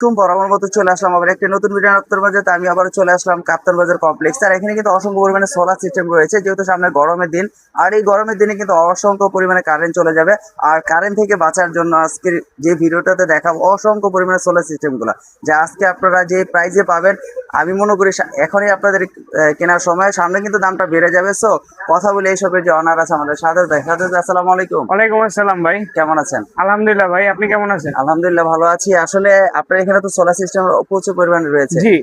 বরাবর মতো চলে আসলাম আবার একটি নতুন ভিডিও আপনাদের মাঝে। তো আমি আবার চলে আসলাম কাপ্তান বাজার কমপ্লেক্স। আর এখানে কিন্তু অসংখ্য পরিমাণে সোলার সিস্টেম রয়েছে, যেহেতু সামনে গরমের দিন। আর এই গরমের দিনে কিন্তু অসংখ্য পরিমাণে কারেন্ট চলে যাবে। আর কারেন্ট থেকে বাঁচার জন্য আজকের যে ভিডিওটাতে দেখাবো অসংখ্য পরিমাণে সোলার সিস্টেমগুলো, যা আজকে আপনারা যে প্রাইসে পাবেন আমি মনে করি এখনই আপনাদের কেনার সময়, সামনে কিন্তু দামটা বেড়ে যাবে। সো কথা বলে এইসবের যে অনার আছে আমাদের সাথে ভাই। আসসালামু আলাইকুম। ওয়ালাইকুম আসসালাম ভাই, কেমন আছেন? আলহামদুলিল্লাহ ভাই, আপনি কেমন আছেন? আলহামদুলিল্লাহ ভালো আছি। আসলে আপনার এখানে তো সোলার সিস্টেম প্রচুর পরিমাণে রয়েছে। জি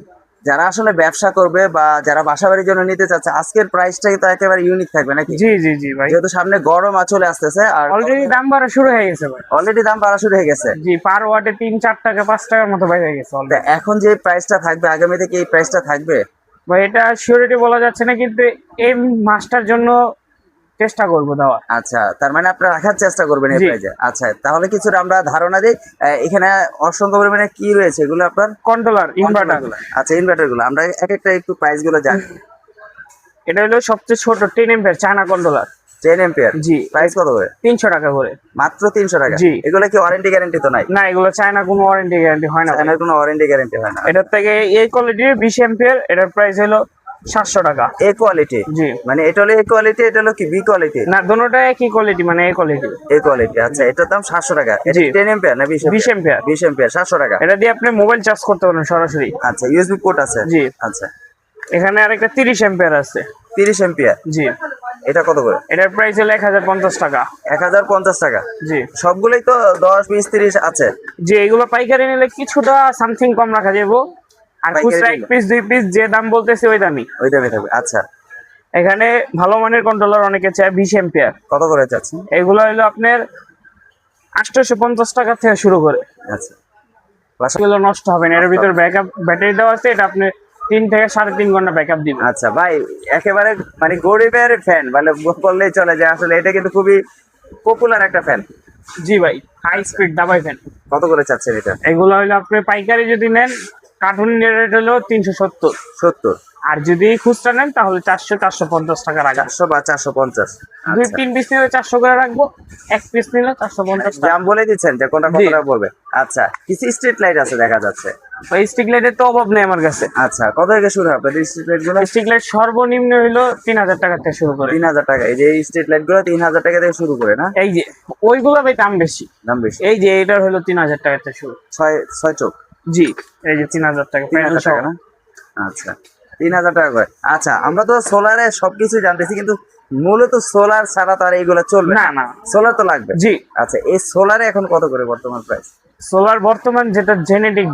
যারা আসলে ব্যবসা করবে বা যারা বাসাবাড়ির জন্য নিতে চাচ্ছে, আজকের প্রাইসটা তো একেবারে ইউনিক থাকবে নাকি? জি জি জি ভাই, যেহেতু সামনে গরম চলে আসতেছে আর অলরেডি দাম বাড়া শুরু হয়ে গেছে ভাই। অলরেডি দাম বাড়া শুরু হয়ে গেছে। জি, পার ওয়াটে 3-4 টাকা 5 টাকার মতো বাইরে গেছে তো অলরেডি। এখন যে প্রাইসটা থাকবে আগামীতে কি এই প্রাইসটা থাকবে? ভাই এটা সিওরিটি বলা যাচ্ছে না, কিন্তু এই মাসটার জন্য চেষ্টা করব দেওয়া। আচ্ছা, তার মানে আপনারা রাখার চেষ্টা করবেন এই জি। প্রাইসে। আচ্ছা, তাহলে কিছুটা আমরা ধারণা দিই। এখানে অসংখ্য পরিমাণে কি রয়েছে এগুলো আপনার? Controller inverter. আচ্ছা, ইনভার্টার গুলো আমরা এক একটা একটু প্রাইস গুলো জানি। এটা হলো সবচেয়ে ছোট 10 এম্পিয়ার চায়না কন্ট্রোলার। 10 এম্পিয়ার। জি। প্রাইস কত করে? 300 টাকা করে। মাত্র 300 টাকা? জি। এগুলো কি ওয়ারেন্টি গ্যারান্টি তো নাই? না, এগুলো চায়না কোনো ওয়ারেন্টি গ্যারান্টি হয় না ভাই। চায়নার কোনো ওয়ারেন্টি গ্যারান্টি হয় না। এটার থেকে এই কোয়ালিটির 20 এম্পিয়ার, এটার প্রাইস হলো 700 টাকা। এ কোয়ালিটি? জি। মানে এটা হলো এ কোয়ালিটি, এটা হলো কি বি কোয়ালিটি? না, দুটোটা একই কোয়ালিটি, মানে এই কোয়ালিটি। এ কোয়ালিটি। আচ্ছা, এটার দাম 700 টাকা। এটা জি। 10 এম্পিয়ার না 20 20 এম্পিয়ার। 20 এম্পিয়ার 700 টাকা। এটা দিয়ে আপনি মোবাইল চার্জ করতে পারেন সরাসরি। আচ্ছা, ইউএসবি পোর্ট আছে? জি। আচ্ছা, এখানে আরেকটা 30 এম্পিয়ার আছে। 30 এম্পিয়ার। জি। এটা কত করে? এটার প্রাইস হলো 1050 টাকা। 1050 টাকা? জি। সবগুলোই তো 10 20 30 আছে? যে এগুলো পাইকারি নিলে কিছুটা সামথিং কম রাখা যাবে, আর পাইকারি খুচরা এক নিলে? পিস 2 পিস যে দাম বলতেছে ওই দামই। ওই দামে থাকবে। আচ্ছা, এখানে ভালো মানের কন্ট্রোলার অনেকে চায় 20 এম্পিয়ার। কত করে চাচ্ছেন? এগুলো হলো আপনার 850 টাকা থেকে শুরু করে। আচ্ছা, এগুলো নষ্ট হবে না, এর ভিতর ব্যাকআপ ব্যাটারি দেওয়া আছে, এটা আপনি 3 থেকে 3.5 ঘন্টা ব্যাকআপ দিবে। আচ্ছা ভাই, একেবারে মানে গরিবের ফ্যান মানে বললেই চলে যায়। আসলে এটা কিন্তু খুবই পপুলার একটা ফ্যান। জি ভাই, হাই স্পিড দাবাই ফ্যান। কত করে চাচ্ছেন এটা? এগুলো হলো আপনি পাইকারি যদি নেন, কার্টুন রেট হলো 370। 70? আর যদি খুচরা নেন তাহলে 400-450 টাকা রাখা। 400 বা 450? 2-3 পিস নিলে 400 করে রাখবো, 1 পিস নিলে 450 টাকা। দাম বলে দিচ্ছেন যে কোনটা কত টাকা পড়বে? আচ্ছা, কিছু স্ট্রিট লাইট আছে দেখা যাচ্ছে। এই স্ট্রিক লাইটের তো অভাব নেই আমার কাছে। আচ্ছা, কত থেকে শুরু হবে আপনাদের স্ট্রিট লাইট গুলো? স্ট্রিক লাইট সর্বনিম্ন হলো 3000 টাকা থেকে শুরু করে। 3000 টাকা? এই যে স্ট্রিট লাইট গুলো 3000 টাকা থেকে শুরু করে না? এই যে ওইগুলো ভাই দাম বেশি। দাম বেশি? এই যে এটার হলো 3000 টাকা থেকে শুরু। 6 চোখ? জি, এই যে 3000 টাকা 3000 টাকা না? আচ্ছা, 3000 টাকা করে। আচ্ছা, আমরা তো সোলারে সবকিছু জানতেছি, কিন্তু মূলত সোলার ছাড়া তো আর এইগুলো চলবে না না। সোলার তো লাগবে। জি। আচ্ছা, এই সোলারে এখন কত করে বর্তমান প্রাইস? সোলার বর্তমান যেটা জেনেটিক